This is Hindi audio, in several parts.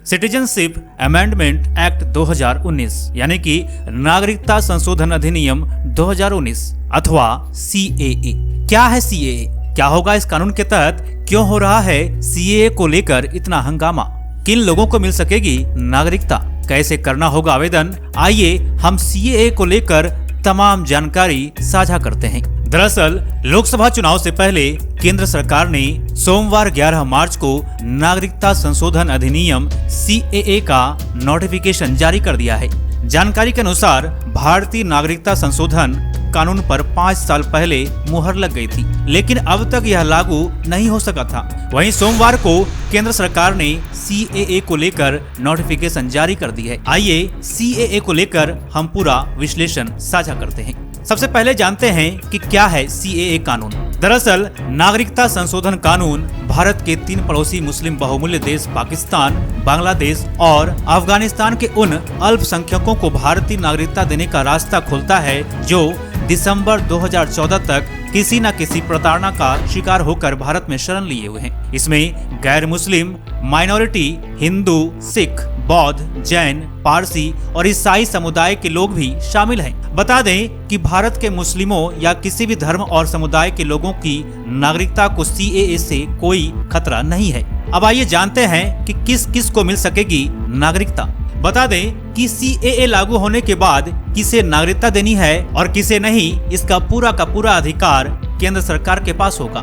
सिटीजनशिप अमेंडमेंट एक्ट 2019 यानी कि नागरिकता संशोधन अधिनियम 2019 अथवा CAA। क्या है CAA? क्या होगा इस कानून के तहत? क्यों हो रहा है CAA को लेकर इतना हंगामा? किन लोगों को मिल सकेगी नागरिकता? कैसे करना होगा आवेदन? आइए हम CAA को लेकर तमाम जानकारी साझा करते हैं। दरअसल लोकसभा चुनाव से पहले केंद्र सरकार ने सोमवार 11 मार्च को नागरिकता संशोधन अधिनियम CAA का नोटिफिकेशन जारी कर दिया है। जानकारी के अनुसार भारतीय नागरिकता संशोधन कानून पर 5 साल पहले मुहर लग गई थी, लेकिन अब तक यह लागू नहीं हो सका था। वहीं सोमवार को केंद्र सरकार ने CAA को लेकर नोटिफिकेशन जारी कर दी है। आइए CAA को लेकर हम पूरा विश्लेषण साझा करते हैं। सबसे पहले जानते हैं कि क्या है CAA कानून। दरअसल नागरिकता संशोधन कानून भारत के 3 पड़ोसी मुस्लिम बहुमूल्य देश पाकिस्तान, बांग्लादेश और अफगानिस्तान के उन अल्पसंख्यकों को भारतीय नागरिकता देने का रास्ता खोलता है जो दिसंबर 2014 तक किसी न किसी प्रताड़ना का शिकार होकर भारत में शरण लिए हुए हैं। इसमें गैर मुस्लिम, माइनॉरिटी, हिंदू, सिख, बौद्ध, जैन, पारसी और ईसाई समुदाय के लोग भी शामिल हैं। बता दें कि भारत के मुस्लिमों या किसी भी धर्म और समुदाय के लोगों की नागरिकता को CAA से कोई खतरा नहीं है। अब आइए जानते हैं कि किस किस को मिल सकेगी नागरिकता। बता दें कि CAA लागू होने के बाद किसे नागरिकता देनी है और किसे नहीं, इसका पूरा का पूरा अधिकार केंद्र सरकार के पास होगा।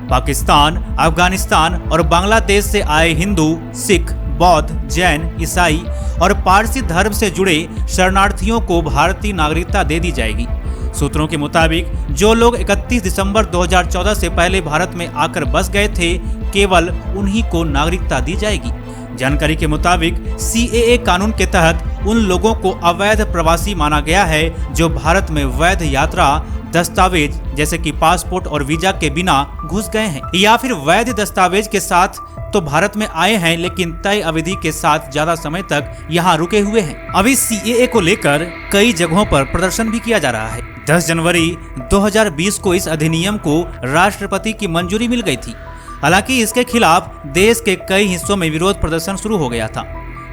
पाकिस्तान, अफगानिस्तान और बांग्लादेश से आए हिंदू, सिख, बौद्ध, जैन, ईसाई और पारसी धर्म से जुड़े शरणार्थियों को भारतीय नागरिकता दे दी जाएगी। सूत्रों के मुताबिक जो लोग 31 दिसंबर 2014 से पहले भारत में आकर बस गए थे, केवल उन्हीं को नागरिकता दी जाएगी। जानकारी के मुताबिक CAA कानून के तहत उन लोगों को अवैध प्रवासी माना गया है जो भारत में वैध यात्रा दस्तावेज जैसे कि पासपोर्ट और वीजा के बिना घुस गए हैं, या फिर वैध दस्तावेज के साथ तो भारत में आए हैं लेकिन तय अवधि के साथ ज्यादा समय तक यहाँ रुके हुए हैं। अभी CAA को लेकर कई जगहों पर प्रदर्शन भी किया जा रहा है। 10 जनवरी 2020 को इस अधिनियम को राष्ट्रपति की मंजूरी मिल गई थी। हालांकि इसके खिलाफ देश के कई हिस्सों में विरोध प्रदर्शन शुरू हो गया था।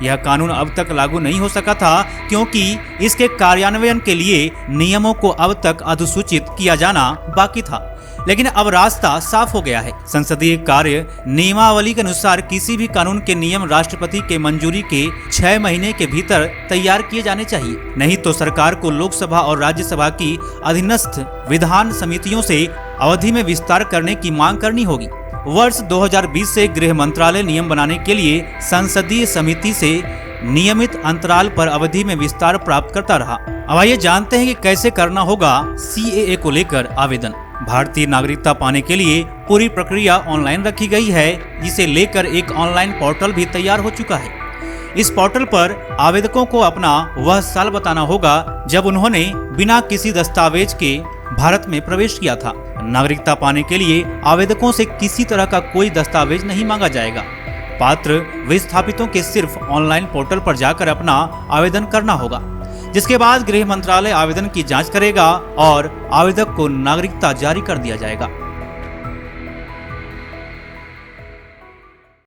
यह कानून अब तक लागू नहीं हो सका था क्योंकि इसके कार्यान्वयन के लिए नियमों को अब तक अधिसूचित किया जाना बाकी था, लेकिन अब रास्ता साफ हो गया है। संसदीय कार्य नियमावली के अनुसार किसी भी कानून के नियम राष्ट्रपति के मंजूरी के 6 महीने के भीतर तैयार किए जाने चाहिए, नहीं तो सरकार को लोकसभा और राज्यसभा की अधीनस्थ विधान समितियों से अवधि में विस्तार करने की मांग करनी होगी। वर्ष 2020 से गृह मंत्रालय नियम बनाने के लिए संसदीय समिति से नियमित अंतराल पर अवधि में विस्तार प्राप्त करता रहा। अब आइए जानते हैं कि कैसे करना होगा CAA को लेकर आवेदन। भारतीय नागरिकता पाने के लिए पूरी प्रक्रिया ऑनलाइन रखी गई है, जिसे लेकर एक ऑनलाइन पोर्टल भी तैयार हो चुका है। इस पोर्टल पर आवेदकों को अपना वह साल बताना होगा जब उन्होंने बिना किसी दस्तावेज के भारत में प्रवेश किया था। नागरिकता पाने के लिए आवेदकों से किसी तरह का कोई दस्तावेज नहीं मांगा जाएगा। पात्र विस्थापितों के सिर्फ ऑनलाइन पोर्टल पर जाकर अपना आवेदन करना होगा, जिसके बाद गृह मंत्रालय आवेदन की जांच करेगा और आवेदक को नागरिकता जारी कर दिया जाएगा।